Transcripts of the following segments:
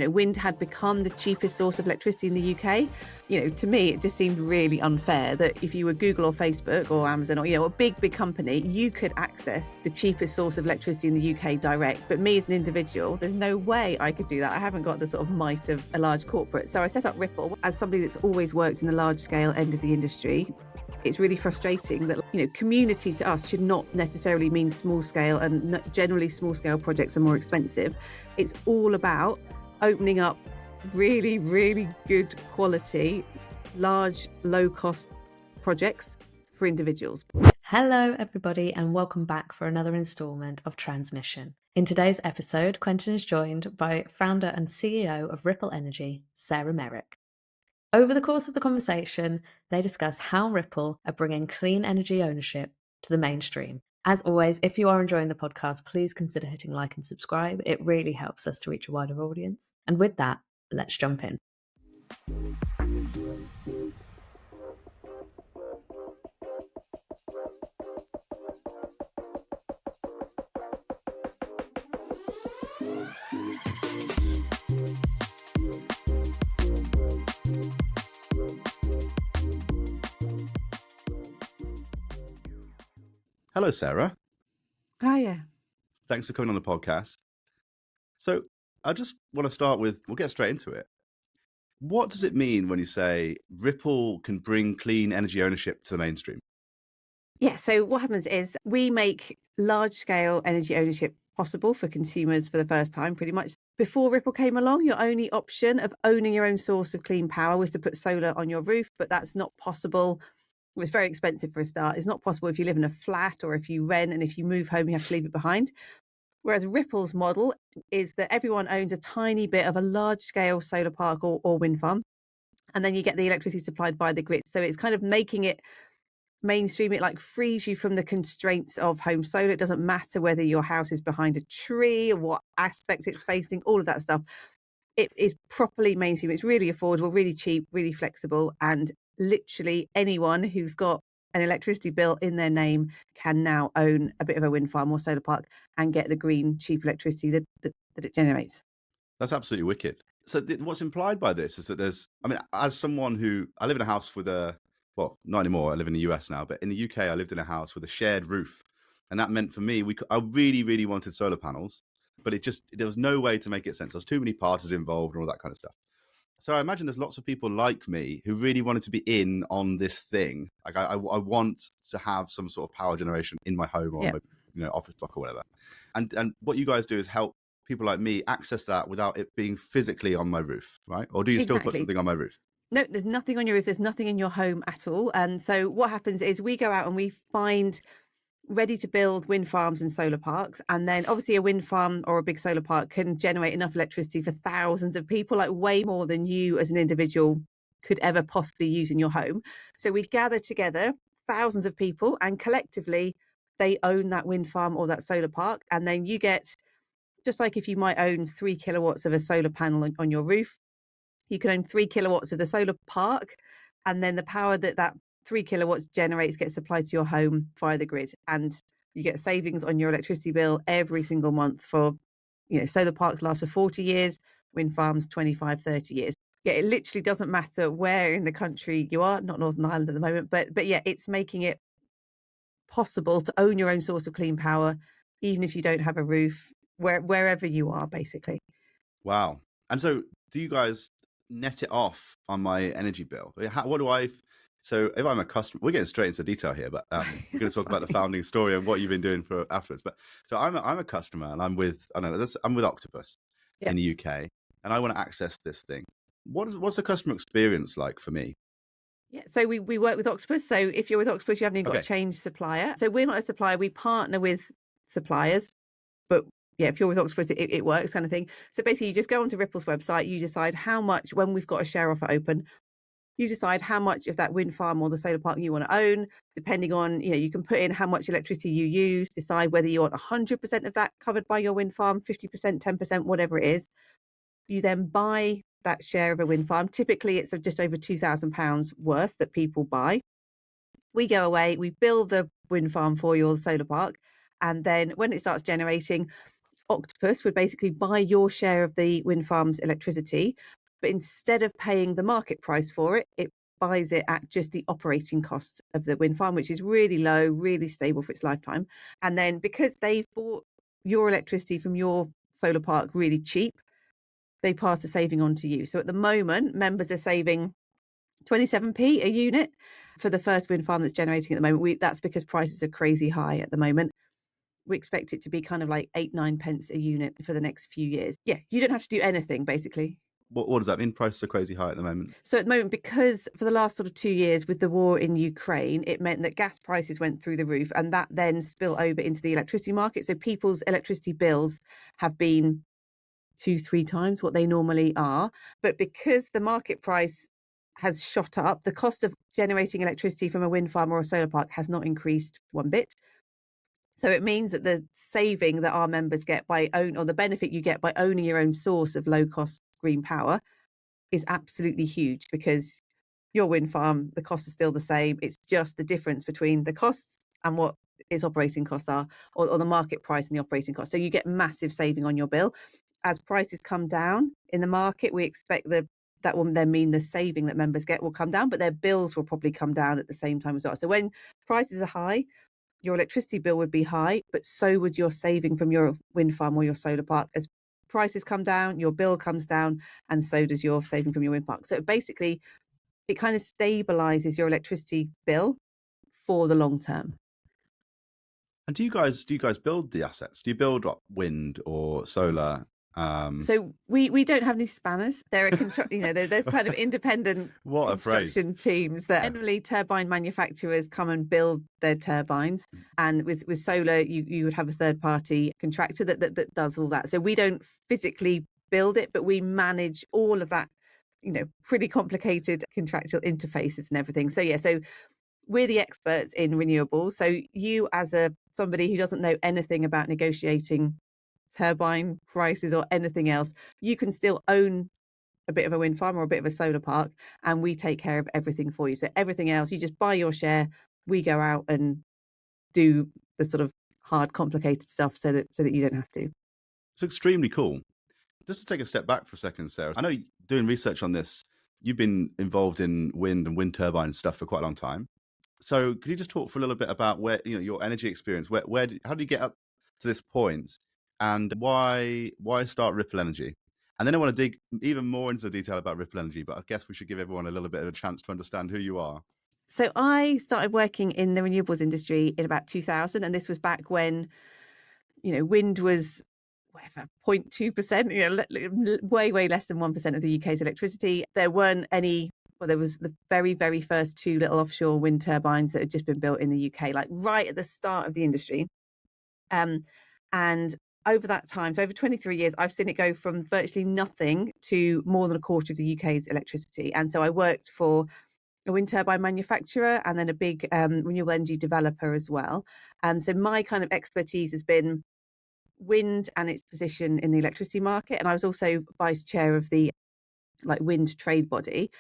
wind had become the cheapest source of electricity in the UK. To me, it just seemed really unfair that if you were Google or Facebook or Amazon or, a big company, you could access the cheapest source of electricity in the UK direct. But me as an individual, there's no way I could do that. I haven't got the sort of might of a large corporate. So I set up Ripple as somebody that's always worked in the large scale end of the industry. It's really frustrating that, community to us should not necessarily mean small scale, and generally small scale projects are more expensive. It's all about opening up really, really good quality, large, low cost projects for individuals. Hello, everybody, and welcome back for another instalment of Transmission. In today's episode, Quentin is joined by founder and CEO of Ripple Energy, Sarah Merrick. Over the course of the conversation, they discuss how Ripple are bringing clean energy ownership to the mainstream. As always, if you are enjoying the podcast, please consider hitting like and subscribe. It really helps us to reach a wider audience. And with that, let's jump in. Hello, Sarah. Hiya. Thanks for coming on the podcast. So I just want to start with, we'll get straight into it. What does it mean when you say Ripple can bring clean energy ownership to the mainstream? Yeah, so what happens is we make large scale energy ownership possible for consumers for the first time, pretty much. Before Ripple came along, your only option of owning your own source of clean power was to put solar on your roof, but that's not possible. It was very expensive for a start. It's not possible if you live in a flat or if you rent, and if you move home, you have to leave it behind. Whereas Ripple's model is that everyone owns a tiny bit of a large scale solar park or wind farm, and then you get the electricity supplied by the grid. So it's kind of making it mainstream. It like frees you from the constraints of home solar. It doesn't matter whether your house is behind a tree or what aspect it's facing, all of that stuff. It is properly mainstream. It's really affordable, really cheap, really flexible, and literally anyone who's got an electricity bill in their name can now own a bit of a wind farm or solar park and get the green, cheap electricity that it generates. That's absolutely wicked. So what's implied by this is that as someone who, I live in a house with well, not anymore, I live in the US now, but in the UK, I lived in a house with a shared roof. And that meant for me, I really, really wanted solar panels, but there was no way to make it sense. There was too many parties involved and all that kind of stuff. So I imagine there's lots of people like me who really wanted to be in on this thing. Like I want to have some sort of power generation in my home or my office block or whatever. And what you guys do is help people like me access that without it being physically on my roof, right? Or do you still put something on my roof? No, there's nothing on your roof. There's nothing in your home at all. And so what happens is we go out and we find ready to build wind farms and solar parks. And then obviously a wind farm or a big solar park can generate enough electricity for thousands of people, like way more than you as an individual could ever possibly use in your home. So we gather together thousands of people and collectively they own that wind farm or that solar park. And then you get, just like if you might own 3 kilowatts of a solar panel on your roof, you can own 3 kilowatts of the solar park. And then the power that 3 kilowatts generates gets supplied to your home via the grid, and you get savings on your electricity bill every single month for, solar parks last for 40 years, wind farms 25, 30 years. Yeah, it literally doesn't matter where in the country you are, not Northern Ireland at the moment, but yeah, it's making it possible to own your own source of clean power, even if you don't have a roof, wherever you are, basically. Wow. And so do you guys net it off on my energy bill? So if I'm a customer, we're getting straight into detail here, but we're going to talk about the founding story and what you've been doing for afterwards. But so I'm a customer and I'm with Octopus in the UK, and I want to access this thing. What's the customer experience like for me? Yeah, so we work with Octopus. So if you're with Octopus, you haven't even got to change supplier. So we're not a supplier. We partner with suppliers, but yeah, if you're with Octopus, it works, kind of thing. So basically, you just go onto Ripple's website. You decide how much, when we've got a share offer open, you decide how much of that wind farm or the solar park you want to own, depending on, you can put in how much electricity you use, decide whether you want 100% of that covered by your wind farm, 50%, 10%, whatever it is. You then buy that share of a wind farm. Typically, it's just over £2,000 worth that people buy. We go away, we build the wind farm for your solar park. And then when it starts generating, octopus would basically buy your share of the wind farm's electricity, but instead of paying the market price for it, it buys it at just the operating cost of the wind farm, which is really low, really stable for its lifetime. And then because they've bought your electricity from your solar park really cheap, they pass the saving on to you. So at the moment, members are saving 27p a unit for the first wind farm that's generating at the moment. That's because prices are crazy high at the moment. We expect it to be kind of like 8-9 pence a unit for the next few years. Yeah, you don't have to do anything, basically. What does that mean? Prices are crazy high at the moment. So at the moment, because for the last sort of 2 years with the war in Ukraine, it meant that gas prices went through the roof, and that then spilled over into the electricity market. So people's electricity bills have been 2-3 times what they normally are. But because the market price has shot up, the cost of generating electricity from a wind farm or a solar park has not increased one bit. So it means that the saving that our members get or the benefit you get by owning your own source of low cost green power is absolutely huge, because your wind farm, the costs are still the same. It's just the difference between the costs and what its operating costs are, or the market price and the operating cost. So you get massive saving on your bill. As prices come down in the market, we expect that will then mean the saving that members get will come down, but their bills will probably come down at the same time as well. So when prices are high, your electricity bill would be high, but so would your saving from your wind farm or your solar park. As prices come down, your bill comes down, and so does your saving from your wind park. So basically, it kind of stabilizes your electricity bill for the long term. And do you guys build the assets? Do you build wind or solar? So we don't have any spanners. There are there's kind of independent What a phrase. construction teams that generally turbine manufacturers come and build their turbines, and with solar you would have a third party contractor that does all that. So we don't physically build it, but we manage all of that, pretty complicated contractual interfaces and everything. So so we're the experts in renewables. So you, as somebody who doesn't know anything about negotiating turbine prices or anything else, you can still own a bit of a wind farm or a bit of a solar park, and we take care of everything for you. So everything else, you just buy your share. We go out and do the sort of hard, complicated stuff so that you don't have to. It's extremely cool. Just to take a step back for a second, Sarah, I know doing research on this, you've been involved in wind and wind turbine stuff for quite a long time. So could you just talk for a little bit about where, your energy experience, how did you get up to this point, and why start Ripple Energy? And then I want to dig even more into the detail about Ripple Energy, but I guess we should give everyone a little bit of a chance to understand who you are. So I started working in the renewables industry in about 2000, and this was back when, wind was whatever 0.2%, way less than 1% of the UK's electricity. There weren't any. Well, there was the very, very first 2 little offshore wind turbines that had just been built in the UK, like right at the start of the industry. And over that time, so over 23 years, I've seen it go from virtually nothing to more than a quarter of the UK's electricity. And so I worked for a wind turbine manufacturer and then a big renewable energy developer as well. And so my kind of expertise has been wind and its position in the electricity market. And I was also vice chair of the wind trade body.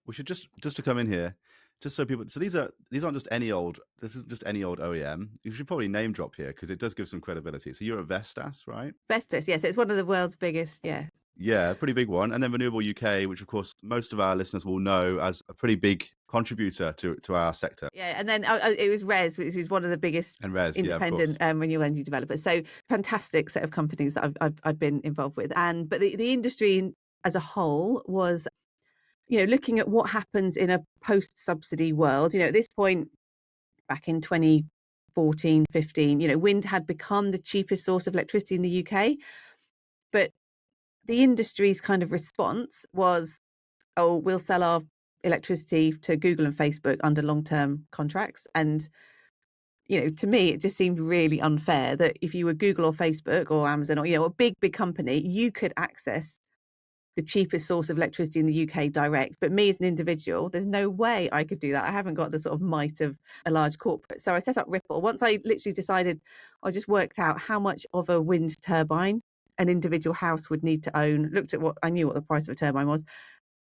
We should just to come in here, just so people. So these aren't just any old. This isn't just any old OEM. You should probably name drop here because it does give some credibility. So you're a Vestas, right? Vestas, yes. It's one of the world's biggest, yeah. Yeah, pretty big one. And then Renewable UK, which of course most of our listeners will know as a pretty big contributor to our sector. Yeah, and then it was RES, which is one of the biggest independent renewable energy developers. So fantastic set of companies that I've been involved with. But the industry as a whole was, looking at what happens in a post-subsidy world. At this point, back in 2014, 15, wind had become the cheapest source of electricity in the UK. But the industry's kind of response was, oh, we'll sell our electricity to Google and Facebook under long-term contracts. And, to me, it just seemed really unfair that if you were Google or Facebook or Amazon or, a big company, you could access the cheapest source of electricity in the UK direct. But me as an individual, there's no way I could do that. I haven't got the sort of might of a large corporate. So I set up Ripple. Once I literally decided, I just worked out how much of a wind turbine an individual house would need to own, looked at I knew what the price of a turbine was.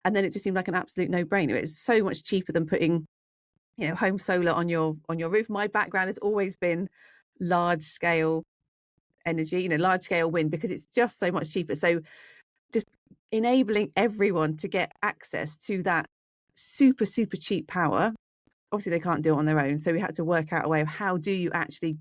And then it just seemed like an absolute no-brainer. It's so much cheaper than putting, home solar on your roof. My background has always been large scale energy, large scale wind, because it's just so much cheaper. So just enabling everyone to get access to that super, super cheap power. Obviously they can't do it on their own. So we had to work out a way of how do you actually,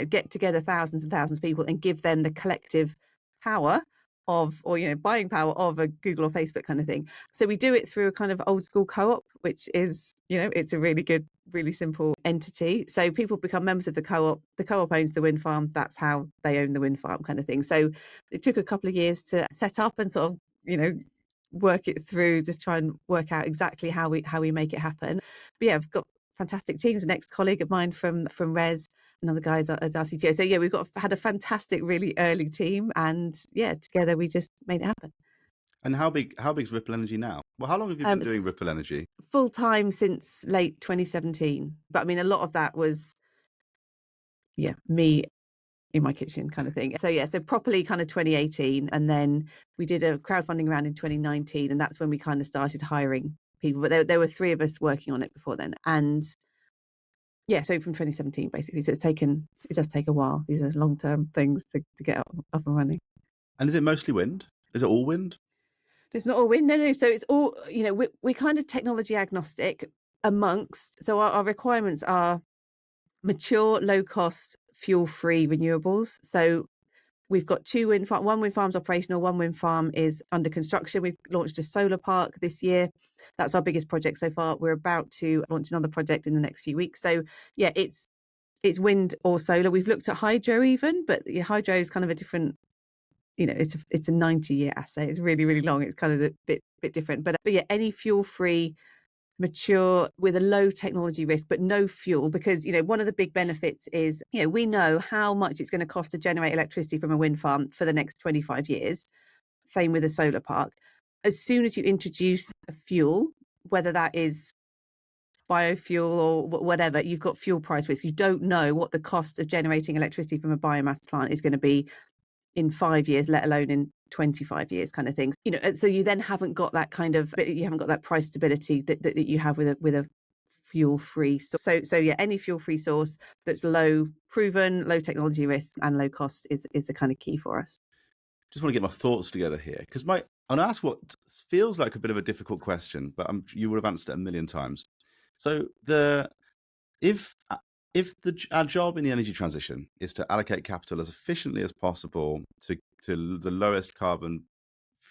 get together thousands and thousands of people and give them the collective power of, or, buying power of a Google or Facebook kind of thing. So we do it through a kind of old school co-op, which is, it's a really good, really simple entity. So people become members of the co-op. The co-op owns the wind farm. That's how they own the wind farm kind of thing. So it took a couple of years to set up and sort of, work it through, just try and work out exactly how we make it happen. But yeah, I've got fantastic teams. An ex-colleague of mine from Res, another guy as our CTO. So yeah, had a fantastic, really early team, and yeah, together we just made it happen. And how big's Ripple Energy now? Well, how long have you been doing Ripple Energy? Full time since late 2017. But I mean, a lot of that was, me in my kitchen kind of thing. So yeah, so properly kind of 2018, and then we did a crowdfunding round in 2019, and that's when we kind of started hiring people. But there were 3 of us working on it before then, and yeah, so from 2017 basically. So it does take a while. These are long-term things to get up and running. And is it mostly wind? Is it all wind? It's not all wind. No. So it's all, we're kind of technology agnostic so our requirements are mature, low cost, fuel-free renewables. So we've got 2 wind farms. One wind farm's operational, one wind farm is under construction. We've launched a solar park this year. That's our biggest project so far. We're about to launch another project in the next few weeks. So yeah, it's wind or solar. We've looked at hydro even, but hydro is kind of a different, it's a 90-year asset. It's really, really long. It's kind of a bit different. But yeah, any fuel-free, mature, with a low technology risk, but no fuel, because, one of the big benefits is, we know how much it's going to cost to generate electricity from a wind farm for the next 25 years. Same with a solar park. As soon as you introduce a fuel, whether that is biofuel or whatever, you've got fuel price risk. You don't know what the cost of generating electricity from a biomass plant is going to be in 5 years, let alone in 25 years kind of things. So you then haven't got that price stability that you have with a fuel-free source. So yeah, any fuel-free source that's low technology risk and low cost is a kind of key for us. Just want to get my thoughts together here, because I'm going to ask what feels like a bit of a difficult question, but you would have answered it a million times. So our job in the energy transition is to allocate capital as efficiently as possible to the lowest carbon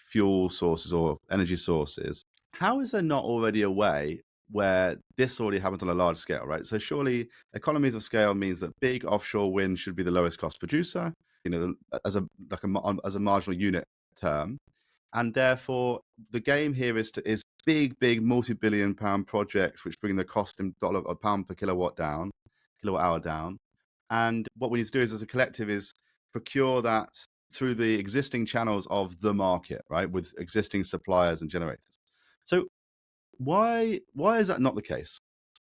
fuel sources or energy sources, how is there not already a way where this already happens on a large scale, right? So surely economies of scale means that big offshore wind should be the lowest cost producer, as a marginal unit term. And therefore, the game here is big multi-billion pound projects which bring the cost in pound per kilowatt hour down. And what we need to do as a collective is procure that through the existing channels of the market, right, with existing suppliers and generators. So why is that not the case?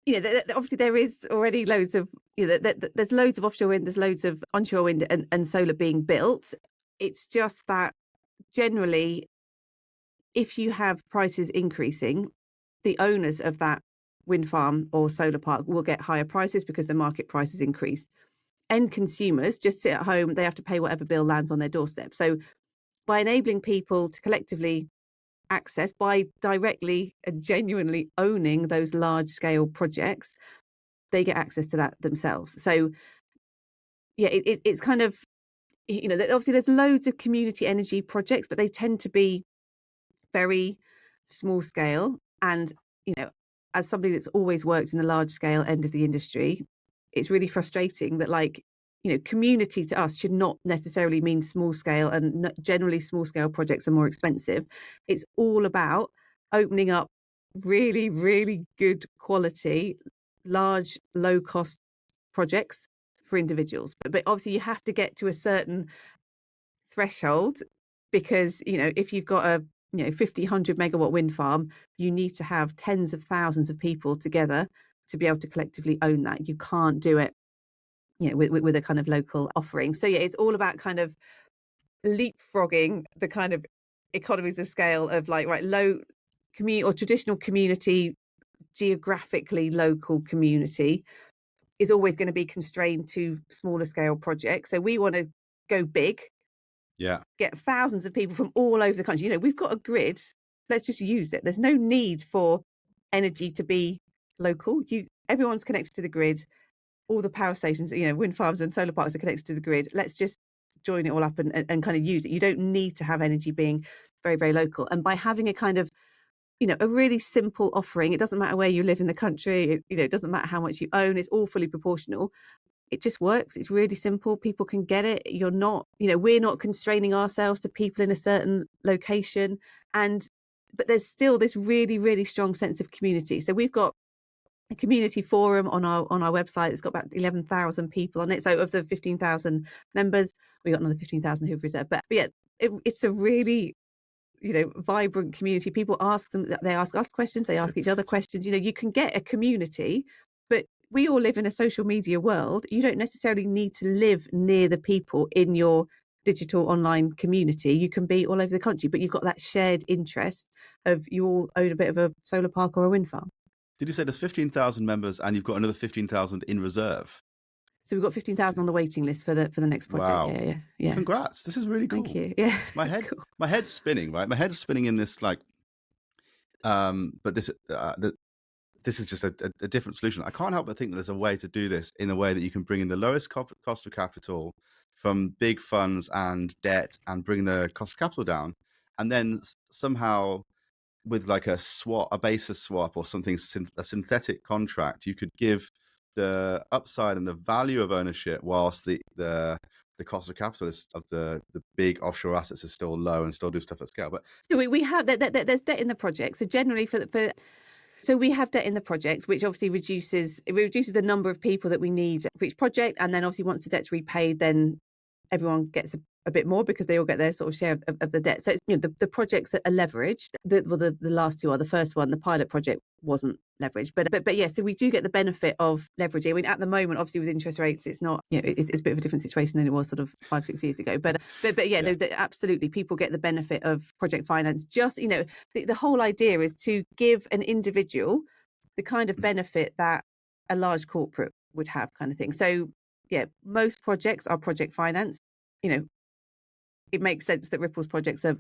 Obviously there is already loads of, there's loads of offshore wind, there's loads of onshore wind and solar being built. It's just that generally, if you have prices increasing, the owners of that wind farm or solar park will get higher prices because the market price has increased. End consumers just sit at home, they have to pay whatever bill lands on their doorstep. So by enabling people to collectively access, by directly and genuinely owning those large scale projects, they get access to that themselves. So yeah, it's kind of, obviously there's loads of community energy projects, but they tend to be very small scale. And, as somebody that's always worked in the large scale end of the industry, it's really frustrating that community to us should not necessarily mean small scale, and generally small scale projects are more expensive. It's all about opening up really, really good quality, large, low cost projects for individuals. But obviously you have to get to a certain threshold, because, if you've got a 50, 100 megawatt wind farm, you need to have tens of thousands of people together to be able to collectively own that. You can't do it, with a kind of local offering. So yeah, it's all about kind of leapfrogging the kind of economies of scale of low community or traditional community, geographically local community is always going to be constrained to smaller scale projects. So we want to go big, Yeah. get thousands of people from all over the country. You know, we've got a grid. Let's just use it. There's no need for energy to be local. Everyone's connected to the grid. All the power stations, you know, wind farms and solar parks are connected to the grid. Let's just join it all up and kind of use it. You don't need to have energy being very, very local. And by having a kind of, you know, a really simple offering, it doesn't matter where you live in the country, it doesn't matter how much you own, it's all fully proportional. It just works. It's really simple. People can get it. You're not, you know, we're not constraining ourselves to people in a certain location. But there's still this really, really strong sense of community. So we've got a community forum on our website. It's got about 11,000 people on it. So of the 15,000 members, we got another 15,000 who've reserved. But yeah, it's a really, you know, vibrant community. People they ask us questions, they ask each other questions. You know, you can get a community, but we all live in a social media world. You don't necessarily need to live near the people in your digital online community. You can be all over the country, but you've got that shared interest of you all own a bit of a solar park or a wind farm. Did you say there's 15,000 members and you've got another 15,000 in reserve? So we've got 15,000 on the waiting list for the next project. Wow. Yeah. Congrats. This is really cool. Thank you. Yeah. My head's spinning, right? My head's spinning in this like, but this is just a different solution. I can't help but think that there's a way to do this in a way that you can bring in the lowest cost of capital from big funds and debt and bring the cost of capital down. And then somehow with like a basis swap or something, a synthetic contract, you could give the upside and the value of ownership whilst the cost of capital of the big offshore assets is still low and still do stuff at scale. But so we have there's debt in the project. So generally so we have debt in the project, which obviously reduces the number of people that we need for each project. And then obviously once the debt's repaid, then everyone gets a bit more because they all get their sort of share of the debt. So it's, you know, the projects are leveraged. The last two are. The first one, the pilot project, wasn't leveraged, but yeah. So we do get the benefit of leveraging. I mean, at the moment, obviously with interest rates, it's not, you know, it's a bit of a different situation than it was sort of 5-6 years ago. But yeah, no, absolutely, people get the benefit of project finance. Just, you know, the whole idea is to give an individual the kind of benefit that a large corporate would have, kind of thing. So yeah, most projects are project finance. You know, it makes sense that Ripple's projects are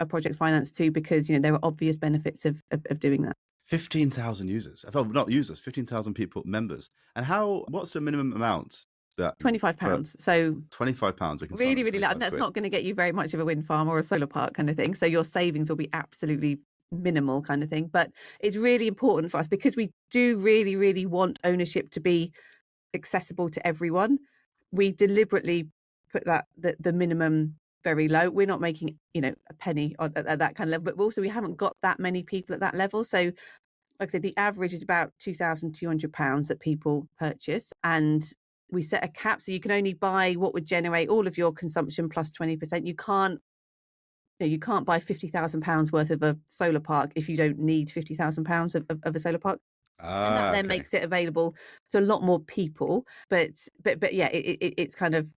project finance too, because, you know, there are obvious benefits of doing that. 15,000 users. Oh, not users, 15,000 people, members. And what's the minimum amount? That £25. So £25. Really, really low. And that's not going to get you very much of a wind farm or a solar park kind of thing. So your savings will be absolutely minimal kind of thing. But it's really important for us because we do really, really want ownership to be accessible to everyone. We deliberately put the minimum very low. We're not making, you know, a penny at that kind of level, but also we haven't got that many people at that level. So like I said, the average is about £2,200 that people purchase, and we set a cap, so you can only buy what would generate all of your consumption plus 20%. You can't buy £50,000 worth of a solar park if you don't need £50,000 of a solar park. And that then makes it available to a lot more people. But yeah, it's kind of,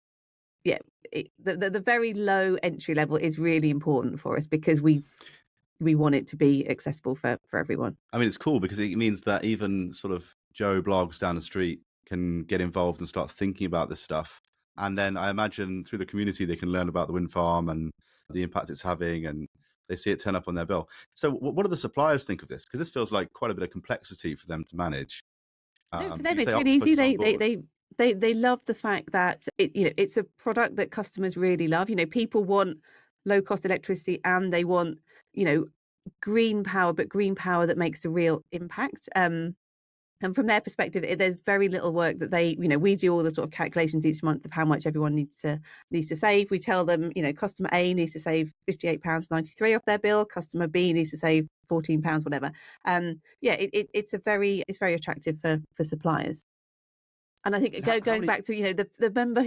yeah, the very low entry level is really important for us because we want it to be accessible for everyone. I mean, it's cool because it means that even sort of Joe blogs down the street can get involved and start thinking about this stuff. And then I imagine through the community, they can learn about the wind farm and the impact it's having, and they see it turn up on their bill. So what do the suppliers think of this? Because this feels like quite a bit of complexity for them to manage. No, for them, it's really easy. They love the fact that it's a product that customers really love. You know, people want low cost electricity and they want, you know, green power, but green power that makes a real impact. And from their perspective, there's very little work that we do all the sort of calculations each month of how much everyone needs to save. We tell them, you know, customer A needs to save £58.93 off their bill. Customer B needs to save £14, whatever. It's very attractive for suppliers. And I think going back to, you know, the member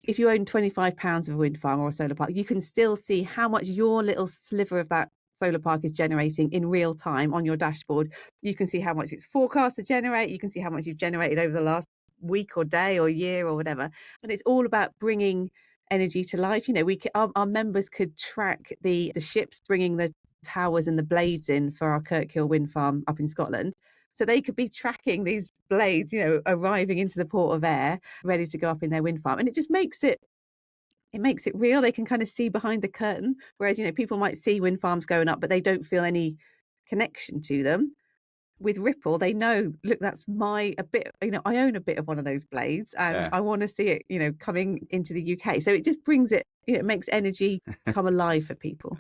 if you own £25 of a wind farm or a solar park, you can still see how much your little sliver of that solar park is generating in real time on your dashboard. You can see how much it's forecast to generate. You can see how much you've generated over the last week or day or year or whatever. And it's all about bringing energy to life. You know, our members could track the ships bringing the towers and the blades in for our Kirkhill wind farm up in Scotland. So they could be tracking these blades, you know, arriving into the port of Ayr, ready to go up in their wind farm. And it just makes it it makes it real. They can kind of see behind the curtain. Whereas, people might see wind farms going up, but they don't feel any connection to them. With Ripple, they know, look, that's I own a bit of one of those blades and Yeah. I want to see it, coming into the UK. So it just brings it, it makes energy come alive for people.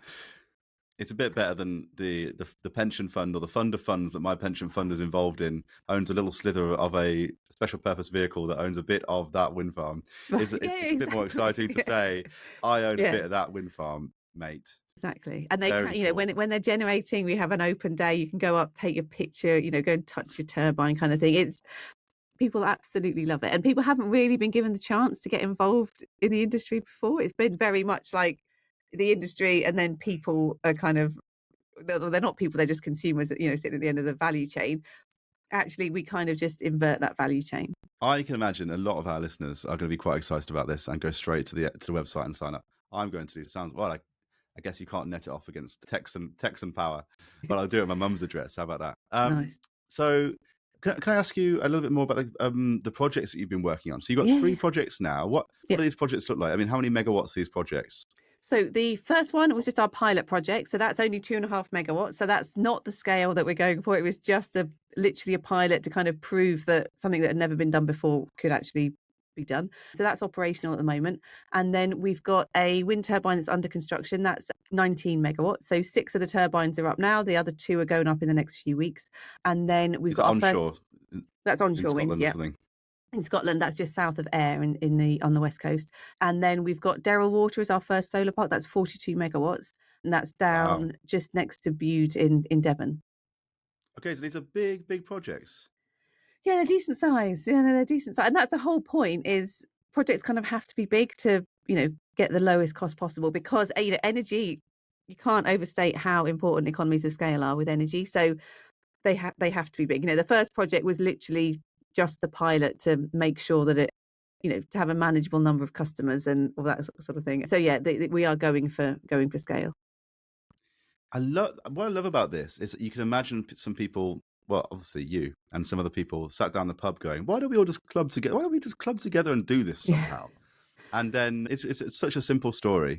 It's a bit better than the pension fund or the fund of funds that my pension fund is involved in owns a little slither of a special purpose vehicle that owns a bit of that wind farm. It's a bit more exciting to say, I own a bit of that wind farm, mate. Exactly. And they Very can, cool. when they're generating, we have an open day, you can go up, take your picture, go and touch your turbine kind of thing. People absolutely love it. And people haven't really been given the chance to get involved in the industry before. It's been very much like the industry, and then people are kind of, they're not people, they're just consumers, sitting at the end of the value chain. Actually, we kind of just invert that value chain. I can imagine a lot of our listeners are going to be quite excited about this and go straight to the website and sign up. I'm going to. Sounds well. I guess you can't net it off against Texan power, but I'll do it at my mum's address. How about that? Nice. So, can I ask you a little bit more about the projects that you've been working on? So you've got 3 projects now. What do these projects look like? I mean, how many megawatts are these projects? So the first one was just our pilot project. So that's only 2.5 megawatts. So that's not the scale that we're going for. It was just literally a pilot to kind of prove that something that had never been done before could actually be done. So that's operational at the moment. And then we've got a wind turbine that's under construction. That's 19 megawatts. So 6 of the turbines are up now. The other 2 are going up in the next few weeks. And then we've got onshore. Our first. That's onshore wind. Yeah. In Scotland, that's just south of Ayr on the west coast. And then we've got Derryl Water as our first solar park. That's 42 megawatts, and that's down just next to Bude in Devon. Okay, so these are big projects. Yeah, they're decent size. Yeah, they're decent size, and that's the whole point. Is projects kind of have to be big to get the lowest cost possible, because energy, you can't overstate how important economies of scale are with energy. So they have to be big. The first project was literally just the pilot to make sure that it, to have a manageable number of customers and all that sort of thing. So yeah, we are going for scale. What I love about this is that you can imagine some people, well, obviously you and some other people sat down the pub going, why don't we all just club together? Why don't we just club together and do this somehow? And then it's such a simple story.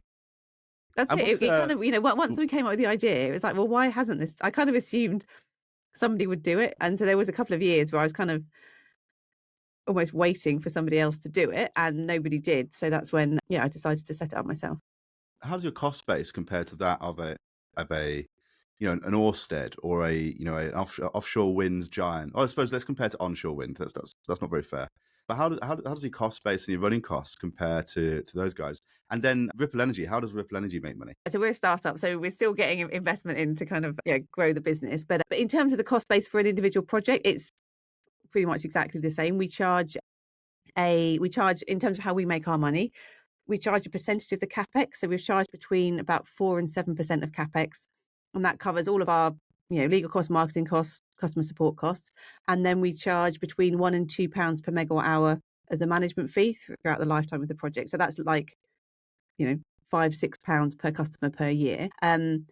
That's it. It kind of, once we came up with the idea, it was like, well, why hasn't this? I kind of assumed somebody would do it. And so there was a couple of years where I was kind of almost waiting for somebody else to do it, and nobody did. So that's when, I decided to set it up myself. How's your cost base compared to that of a an Ørsted or an offshore wind giant? Oh, I suppose let's compare to onshore wind. That's not very fair. But how does your cost base and your running costs compare to those guys? And then Ripple Energy, how does Ripple Energy make money? So we're a startup, so we're still getting investment in to kind of grow the business. But in terms of the cost base for an individual project, it's pretty much exactly the same. We charge in terms of how we make our money. We charge a percentage of the capex. So we've charged between about 4 and 7% of capex, and that covers all of our legal costs, marketing costs, customer support costs. And then we charge between £1 and £2 per megawatt hour as a management fee throughout the lifetime of the project. So that's like £5-6 per customer per year. And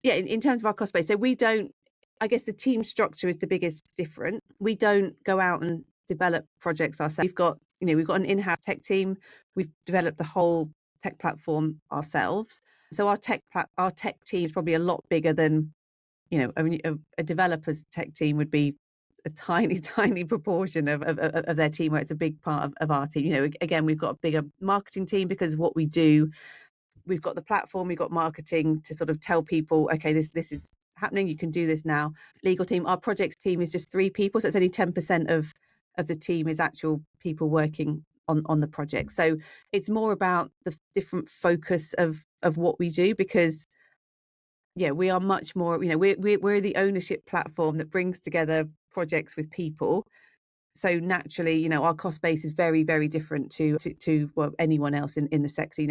yeah, in terms of our cost base, so we don't. I guess the team structure is the biggest difference. We don't go out and develop projects ourselves. We've got an in-house tech team. We've developed the whole tech platform ourselves. So our tech team is probably a lot bigger than, a developer's tech team would be a tiny proportion of their team, where it's a big part of our team. Again, we've got a bigger marketing team because what we do, we've got the platform, we've got marketing to sort of tell people, okay, this is happening, you can do this now. Legal team, our projects team is just 3 people, so it's only 10% of the team is actual people working on the project. So it's more about the different focus of what we do, because we are much more, we're the ownership platform that brings together projects with people. So naturally, our cost base is very, very different to anyone else in the sector.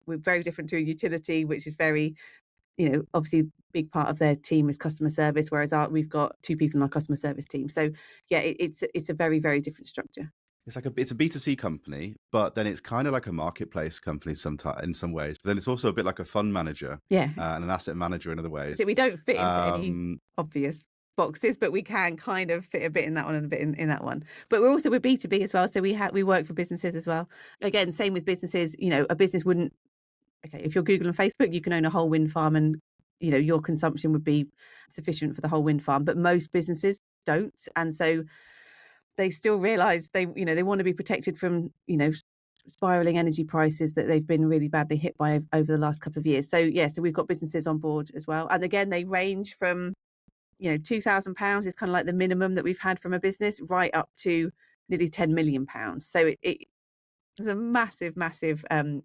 We're very different to a utility, which is very, obviously big part of their team is customer service, whereas we've got 2 people in our customer service team. So yeah, it's a very, very different structure. It's a B2C company, but then it's kind of like a marketplace company in some ways. But then it's also a bit like a fund manager, and an asset manager in other ways. So we don't fit into any obvious boxes, but we can kind of fit a bit in that one and a bit in that one. But we're B2B as well. So we work for businesses as well. Again, same with businesses, a business wouldn't, okay, if you're Google and Facebook, you can own a whole wind farm and, your consumption would be sufficient for the whole wind farm, but most businesses don't. And so they still realize they want to be protected from, spiraling energy prices that they've been really badly hit by over the last couple of years. So so we've got businesses on board as well. And again, they range from, £2,000 is kind of like the minimum that we've had from a business, right up to nearly £10 million. So it's a massive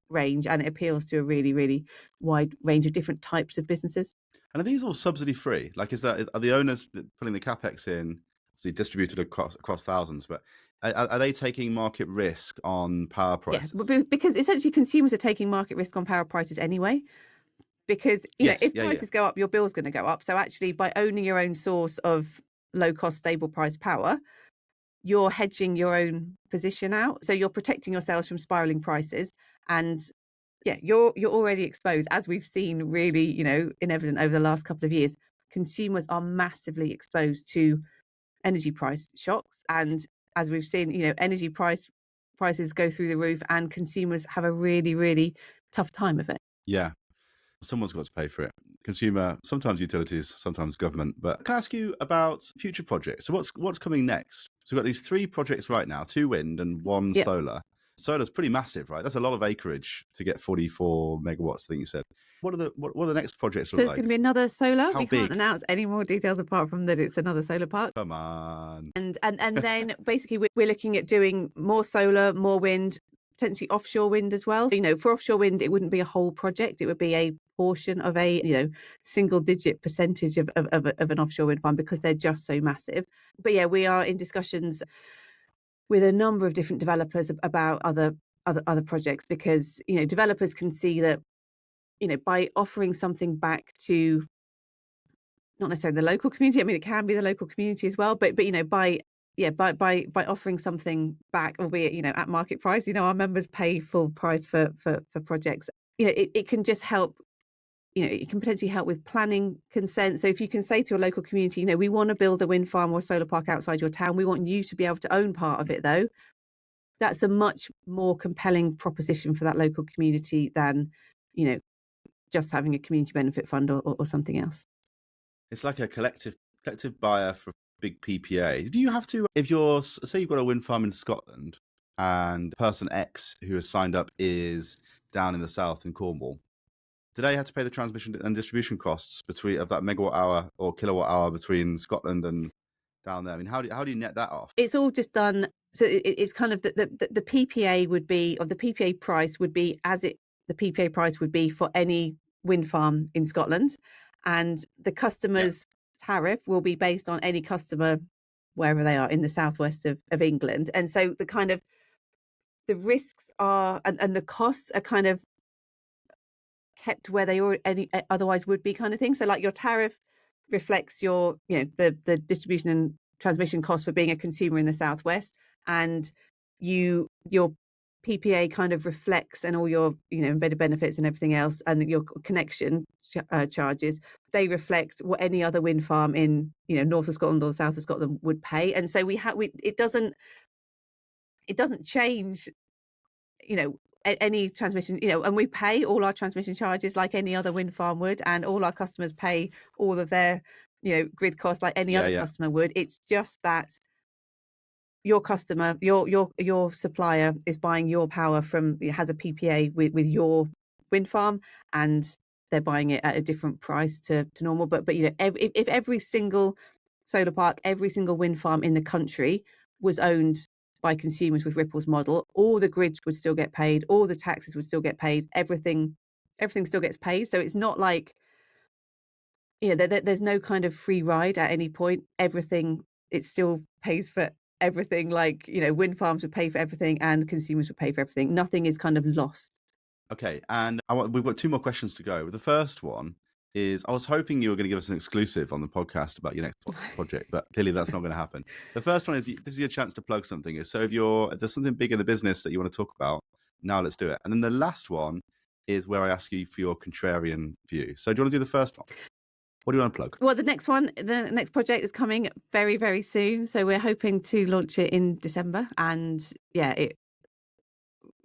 range, and it appeals to a really, really wide range of different types of businesses. And are these all subsidy free? Like, are the owners putting the capex in, obviously distributed across thousands, but are they taking market risk on power prices? Yeah, because essentially consumers are taking market risk on power prices anyway. Because if prices go up, your bill's going to go up. So actually, by owning your own source of low cost, stable price power, you're hedging your own position out. So you're protecting yourselves from spiraling prices. And you're already exposed, as we've seen really, in evident over the last couple of years. Consumers are massively exposed to energy price shocks. And as we've seen, energy prices go through the roof, and consumers have a really, really tough time of it. Yeah. Someone's got to pay for it. Consumer, sometimes utilities, sometimes government. But can I ask you about future projects? So what's coming next? So we've got these 3 projects right now, 2 wind and 1 solar. Solar's pretty massive, right? That's a lot of acreage to get 44 megawatts, I think you said. What are the next projects? So there's going to be another solar. How we big? Can't announce any more details apart from that it's another solar park. Come on. And then basically we're looking at doing more solar, more wind, potentially offshore wind as well. So, for offshore wind, it wouldn't be a whole project. It would be a portion of a, single digit percentage of an offshore wind farm, because they're just so massive. But we are in discussions with a number of different developers about other projects, because, developers can see that, by offering something back to not necessarily the local community. I mean, it can be the local community as well, but by offering something back, albeit, at market price, our members pay full price for projects. It can just help, it can potentially help with planning consent. So if you can say to a local community, we want to build a wind farm or solar park outside your town, we want you to be able to own part of it though. That's a much more compelling proposition for that local community than, just having a community benefit fund or something else. It's like a collective buyer for big PPA. Do you have to, if you're, say you've got a wind farm in Scotland and person X who has signed up is down in the south in Cornwall, do they have to pay the transmission and distribution costs of that megawatt hour or kilowatt hour between Scotland and down there? I mean, how do you net that off? It's all just done. So it's kind of the PPA would be, or the PPA price would be the PPA price would be for any wind farm in Scotland, and the customer's tariff will be based on any customer wherever they are in the southwest of England. And so the risks are and the costs are kind of kept where they otherwise would be, kind of thing. So like your tariff reflects your the distribution and transmission costs for being a consumer in the southwest, and your PPA kind of reflects, and all your embedded benefits and everything else, and your connection charges, they reflect what any other wind farm in north of Scotland or south of Scotland would pay. And so it doesn't change any transmission, and we pay all our transmission charges like any other wind farm would, and all our customers pay all of their grid costs like any other customer would. It's just that your customer, your supplier is buying your power has a PPA with your wind farm, and they're buying it at a different price to normal. But if every single solar park, every single wind farm in the country was owned by consumers with Ripple's model, all the grids would still get paid, all the taxes would still get paid, everything still gets paid. So it's not like there's no kind of free ride at any point. It still pays for everything. Like wind farms would pay for everything and consumers would pay for everything. Nothing is kind of lost. Okay, and we've got 2 more questions to go. The first one is, I was hoping you were going to give us an exclusive on the podcast about your next project, but clearly that's not going to happen. The first one is, this is your chance to plug something. So if there's something big in the business that you want to talk about, now let's do it. And then the last one is where I ask you for your contrarian view. So do you want to do the first one? What do you want to plug? Well, the next project is coming very, very soon. So we're hoping to launch it in December. And yeah,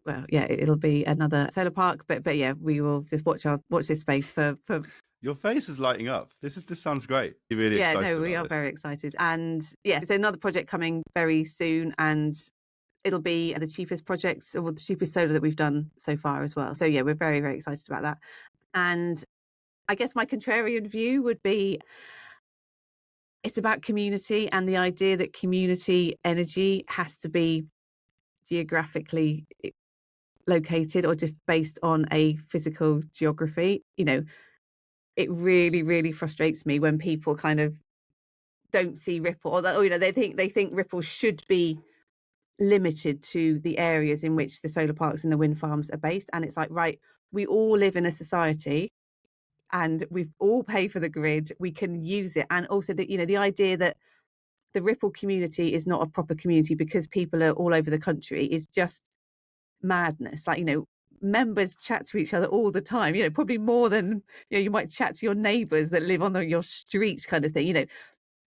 it'll be another solar park. But yeah, we will just watch this space for. Your face is lighting up. This sounds great. You're really Yeah, excited no, we about are this. very excited. And yeah, so another project coming very soon, and it'll be the cheapest project, or the cheapest solar that we've done so far as well. So yeah, we're very, very excited about that. And I guess my contrarian view would be, it's about community and the idea that community energy has to be geographically located or just based on a physical geography. It really, really frustrates me when people kind of don't see Ripple, or they think Ripple should be limited to the areas in which the solar parks and the wind farms are based. And it's like, right, we all live in a society and we all pay for the grid, we can use it. And also that, the idea that the Ripple community is not a proper community because people are all over the country is just madness. Like, members chat to each other all the time, probably more than, you might chat to your neighbors that live on your street, kind of thing.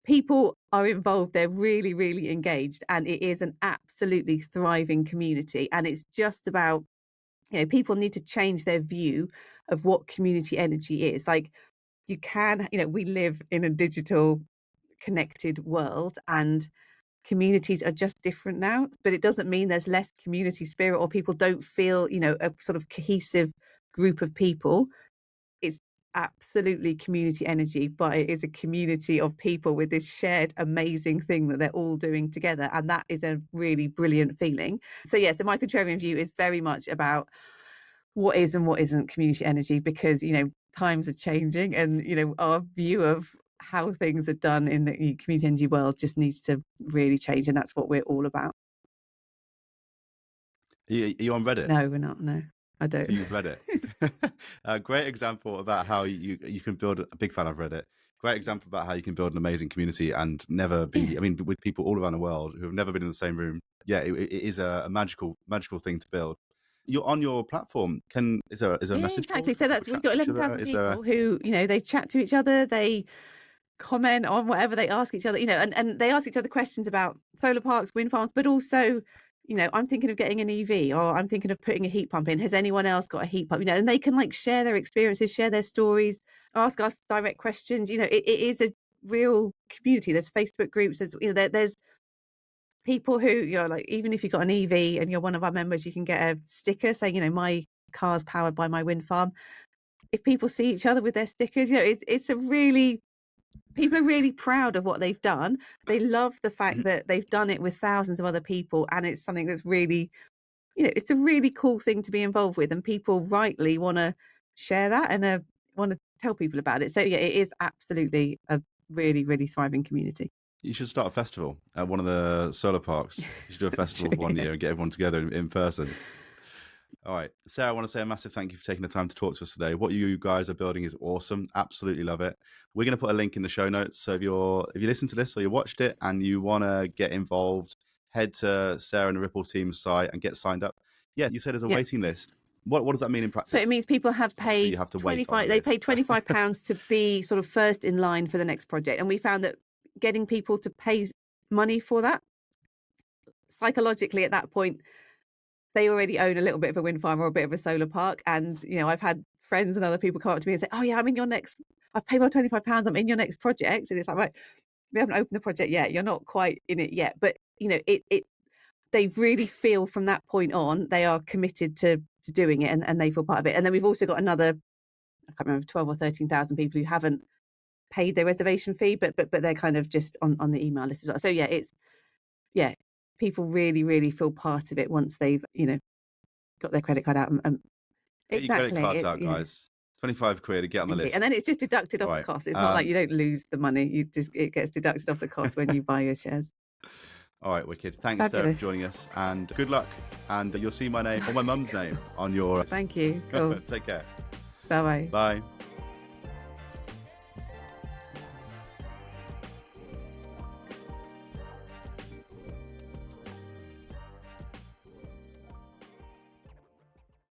People are involved, they're really, really engaged, and it is an absolutely thriving community. And it's just about, people need to change their view of what community energy is. Like, you can, we live in a digital connected world, and communities are just different now, but it doesn't mean there's less community spirit or people don't feel, a sort of cohesive group of people. It's absolutely community energy, but it is a community of people with this shared amazing thing that they're all doing together, and that is a really brilliant feeling. So yeah, so my contrarian view is very much about what is and what isn't community energy, because times are changing, and our view of how things are done in the community energy world just needs to really change, and that's what we're all about. Are you on Reddit? No, we're not. No, I don't. Use Reddit. A great example about how you can build a big fan of Reddit. Great example about how you can build an amazing community and never be. Yeah. I mean, with people all around the world who have never been in the same room. Yeah, it is a magical thing to build. You're on your platform. Is there a Yeah, message board? exactly. So we've got 11,000 people who they chat to each other, they comment on whatever, they ask each other, and they ask each other questions about solar parks, wind farms, but also, I'm thinking of getting an EV, or I'm thinking of putting a heat pump in. Has anyone else got a heat pump? And they can share their experiences, share their stories, ask us direct questions. It is a real community. There's Facebook groups. There's people who, even if you've got an EV and you're one of our members, you can get a sticker saying, my car's powered by my wind farm. If people see each other with their stickers, people are really proud of what they've done. They love the fact that they've done it with thousands of other people, and it's something that's really, it's a really cool thing to be involved with, and people rightly want to share that and want to tell people about it. So yeah, it is absolutely a really, really thriving community. You should start a festival at one of the solar parks. You should do a festival one year and get everyone together in person. All right, Sarah, I want to say a massive thank you for taking the time to talk to us today. What you guys are building is awesome. Absolutely love it. We're going to put a link in the show notes. So if you listen to this or you watched it and you want to get involved, head to Sarah and the Ripple team's site and get signed up. Yeah, you said there's a waiting list. What does that mean in practice? So it means people have paid they paid £25 to be sort of first in line for the next project. And we found that getting people to pay money for that, psychologically at that point, they already own a little bit of a wind farm or a bit of a solar park. And, I've had friends and other people come up to me and say, oh yeah, I've paid my £25, I'm in your next project. And it's like, right, we haven't opened the project yet. You're not quite in it yet. But, they really feel from that point on, they are committed to doing it, and they feel part of it. And then we've also got another, I can't remember, 12 or 13,000 people who haven't paid their reservation fee, but they're kind of just on the email list as well. So yeah, people really, really feel part of it once they've, got their credit card out. Get your credit cards out, guys. 25 quid to get on the list. And then it's just deducted off the cost. It's not like you don't lose the money. It gets deducted off the cost when you buy your shares. All right, wicked. Thanks, Sarah, for joining us, and good luck. And you'll see my name or my mum's name on your... Thank you. Cool. Take care. Bye-bye. Bye.